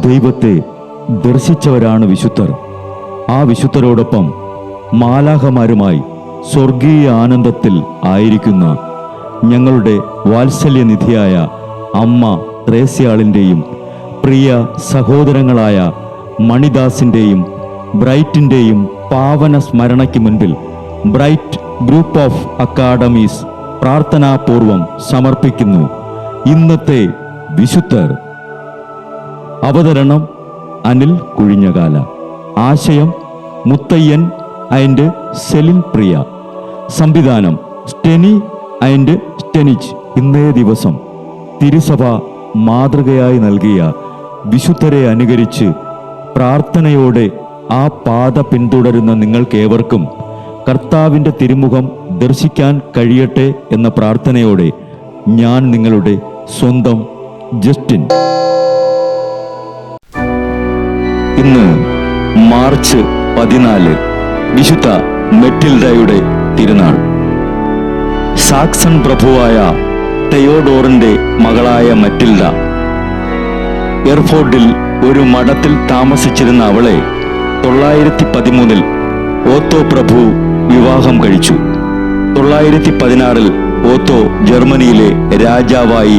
ദൈവത്തെ ദർശിച്ചവരാണ് വിശുദ്ധർ. ആ വിശുദ്ധരോടൊപ്പം മാലാഖമാരുമായി സ്വർഗീയ ആനന്ദത്തിൽ ആയിരിക്കുന്ന ഞങ്ങളുടെ വാത്സല്യനിധിയായ അമ്മ ത്രേസ്യാളിൻ്റെയും പ്രിയ സഹോദരങ്ങളായ മണിദാസിൻ്റെയും ബ്രൈറ്റിൻ്റെയും പാവന സ്മരണയ്ക്ക് മുൻപിൽ ബ്രൈറ്റ് ഗ്രൂപ്പ് ഓഫ് അക്കാഡമീസ് പ്രാർത്ഥനാപൂർവം സമർപ്പിക്കുന്നു ഇന്നത്തെ വിശുദ്ധർ. അവതരണം അനിൽ കുഴിഞ്ഞകാല. ആശയം മുത്തയ്യൻ ആൻഡ് സെലിൻ പ്രിയ. സംവിധാനം സ്റ്റെനി ആൻഡ് സ്റ്റെനിച്ച്. ഇന്നേ ദിവസം തിരുസഭ മാതൃകയായി നൽകിയ വിശുദ്ധരെ അനുകരിച്ച് പ്രാർത്ഥനയോടെ ആ പാത പിന്തുടരുന്ന നിങ്ങൾക്കേവർക്കും കർത്താവിൻ്റെ തിരുമുഖം ദർശിക്കാൻ കഴിയട്ടെ എന്ന പ്രാർത്ഥനയോടെ ഞാൻ നിങ്ങളുടെ സ്വന്തം ജസ്റ്റിൻ. ഇന്ന് മാർച്ച് 14 വിശുദ്ധ മെറ്റിൽഡയുടെ തിരുനാൾ. സാക്സൺ പ്രഭുവായ തെയോഡോറിന്റെ മകളായ മറ്റിൽഡ എർഫോർഡിൽ ഒരു മഠത്തിൽ താമസിച്ചിരുന്ന അവളെ 913 ഓത്തോ പ്രഭു വിവാഹം കഴിച്ചു. 916 ഓത്തോ ജർമ്മനിയിലെ രാജാവായി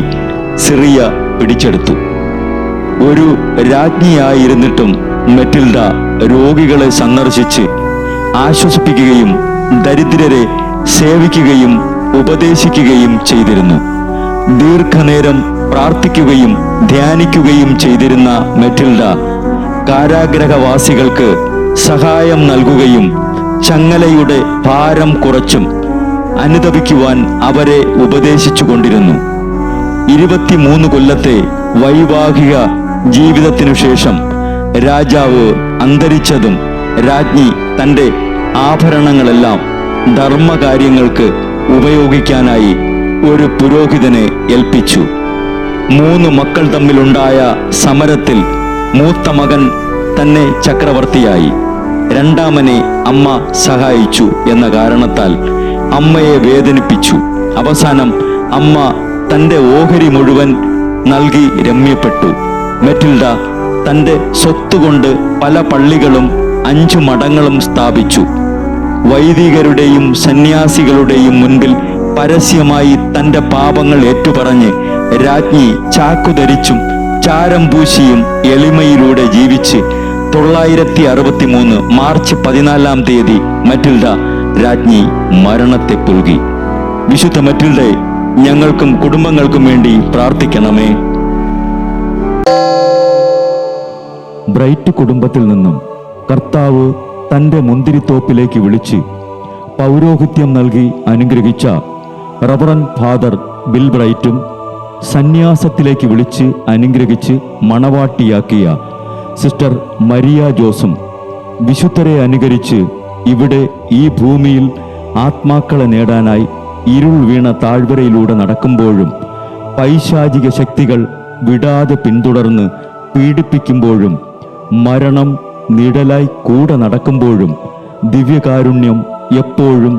സിറിയ പിടിച്ചെടുത്തു. ഒരു രാജ്ഞിയായിരുന്നിട്ടും മെറ്റിൽഡ രോഗികളെ സന്ദർശിച്ച് ആശ്വസിപ്പിക്കുകയും ദരിദ്രരെ സേവിക്കുകയും ഉപദേശിക്കുകയും ചെയ്തിരുന്നു. ദീർഘനേരം പ്രാർത്ഥിക്കുകയും ധ്യാനിക്കുകയും ചെയ്തിരുന്ന മെറ്റിൽഡ കാരാഗ്രഹവാസികൾക്ക് സഹായം നൽകുകയും ചങ്ങലയുടെ ഭാരം കുറച്ചും അനുതപിക്കുവാൻ അവരെ ഉപദേശിച്ചു കൊണ്ടിരുന്നു. 23 കൊല്ലത്തെ വൈവാഹിക ജീവിതത്തിനു ശേഷം രാജാവ് അന്തരിച്ചതും രാജ്ഞി തൻ്റെ ആഭരണങ്ങളെല്ലാം ധർമ്മകാര്യങ്ങൾക്ക് ഉപയോഗിക്കാനായി ഒരു പുരോഹിതനെ ഏൽപ്പിച്ചു. 3 മക്കൾ തമ്മിലുണ്ടായ സമരത്തിൽ മൂത്ത മകൻ തന്നെ ചക്രവർത്തിയായി. രണ്ടാമനെ അമ്മ സഹായിച്ചു എന്ന കാരണത്താൽ അമ്മയെ വേദനിപ്പിച്ചു. അവസാനം അമ്മ തൻ്റെ ഓഹരി മുഴുവൻ നൽകി രമ്യപ്പെട്ടു. മെറ്റിൽഡ തൻ്റെ സ്വത്തുകൊണ്ട് പല പള്ളികളും 5 മഠങ്ങളും സ്ഥാപിച്ചു. വൈദികരുടെയും സന്യാസികളുടെയും മുൻപിൽ പരസ്യമായി തൻ്റെ പാപങ്ങൾ ഏറ്റുപറഞ്ഞ് രാജ്ഞി ചാക്കുധരിച്ചും ചാരം പൂശിയും എളിമയിലൂടെ ജീവിച്ച് 963 മാർച്ച് 14 മെറ്റിൽഡ രാജ്ഞി മരണത്തെ പുൽകി. വിശുദ്ധ മെറ്റിൽഡെ, ഞങ്ങൾക്കും കുടുംബങ്ങൾക്കും വേണ്ടി പ്രാർത്ഥിക്കണമേ. ബ്രൈറ്റ് കുടുംബത്തിൽ നിന്നും കർത്താവ് തൻ്റെ മുന്തിരിത്തോപ്പിലേക്ക് വിളിച്ച് പൗരോഹിത്യം നൽകി അനുഗ്രഹിച്ച റവറൻ ഫാദർ ബിൽ ബ്രൈറ്റും സന്യാസത്തിലേക്ക് വിളിച്ച് അനുഗ്രഹിച്ച് മണവാട്ടിയാക്കിയ സിസ്റ്റർ മരിയ ജോസും വിശുദ്ധരെ അനുകരിച്ച് ഇവിടെ ഈ ഭൂമിയിൽ ആത്മാക്കളെ നേടാനായി ഇരുൾ വീണ താഴ്വരയിലൂടെ നടക്കുമ്പോഴും പൈശാചിക ശക്തികൾ വിടാതെ പിന്തുടർന്ന് പീഡിപ്പിക്കുമ്പോഴും മരണം നിഴലായി കൂടെ നടക്കുമ്പോഴും ദിവ്യകാരുണ്യം എപ്പോഴും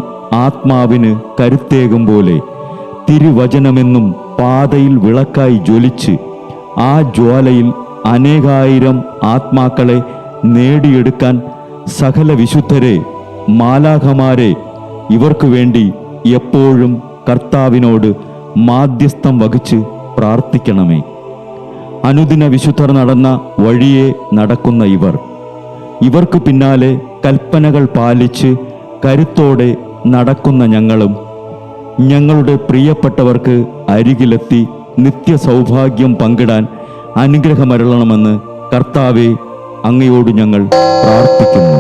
ആത്മാവിന് കരുത്തേകും പോലെ തിരുവചനമെന്നും പാതയിൽ വിളക്കായി ജ്വലിച്ച് ആ ജ്വാലയിൽ അനേകായിരം ആത്മാക്കളെ നേടിയെടുക്കാൻ സകല വിശുദ്ധരെ, മാലാഖമാരെ, ഇവർക്കു വേണ്ടി എപ്പോഴും കർത്താവിനോട് മാധ്യസ്ഥം വഹിച്ച് പ്രാർത്ഥിക്കണമേ. അനുദിന വിശുദ്ധർ നടന്ന വഴിയെ നടക്കുന്ന ഇവർക്ക് പിന്നാലെ കൽപ്പനകൾ പാലിച്ച് കരുത്തോടെ നടക്കുന്ന ഞങ്ങളും ഞങ്ങളുടെ പ്രിയപ്പെട്ടവർക്ക് അരികിലെത്തി നിത്യസൗഭാഗ്യം പങ്കിടാൻ അനുഗ്രഹമരുളണമെന്ന് കർത്താവേ, അങ്ങയോട് ഞങ്ങൾ പ്രാർത്ഥിക്കുന്നു.